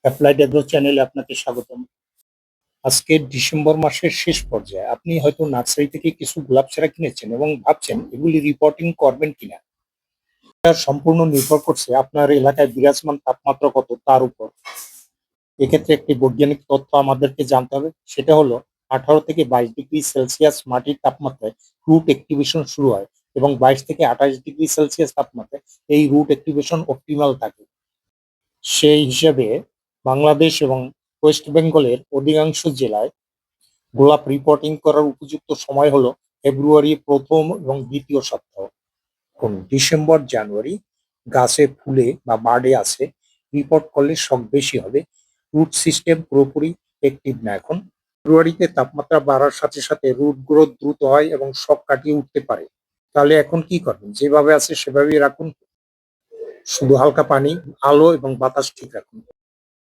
Applied agro চ্যানেলে আপনাকে স্বাগতম। আজকে ডিসেম্বর মাসের শেষ পর্যায়ে আপনি হয়তো নার্সারি থেকে কিছু গোলাপ চারা কিনেছেন এবং ভাবছেন এগুলি রিপোর্টিং করবেন কিনা। এটা সম্পূর্ণ নির্ভর করছে আপনার এলাকায় বিরাজমান তাপমাত্রা কত তার উপর। এক্ষেত্রে একটি বৈজ্ঞানিক তথ্য আমাদেরকে জানতে হবে, সেটা হলো 18 থেকে 22 ডিগ্রি সেলসিয়াস মাটির তাপমাত্রায় রুট অ্যাক্টিভেশন শুরু হয় এবং 22 থেকে 28 ডিগ্রি সেলসিয়াস তাপমাত্রায় এই রুট অ্যাক্টিভেশন অপটিমাল থাকে। সেই হিসাবে বাংলাদেশ এবং ওয়েস্ট বেঙ্গলের অধিকাংশ জেলায় গোলাপ রিপোর্টিং করার উপযুক্ত সময় হলো ফেব্রুয়ারি প্রথম এবং দ্বিতীয় সপ্তাহ। এখন ডিসেম্বর জানুয়ারি গাছে ফুলে বা বার্ডে আছে, রিপোর্ট করলে শখ বেশি হবে। রুট সিস্টেম পুরোপুরি অ্যাক্টিভ না এখন। ফেব্রুয়ারিতে তাপমাত্রা বাড়ার সাথে সাথে রুট গ্রোথ দ্রুত হয় এবং শখ কাটিয়ে উঠতে পারে। তাহলে এখন কি করবেন? যেভাবে আছে সেভাবেই রাখুন, শুধু হালকা পানি, আলো এবং বাতাস ঠিক রাখুন।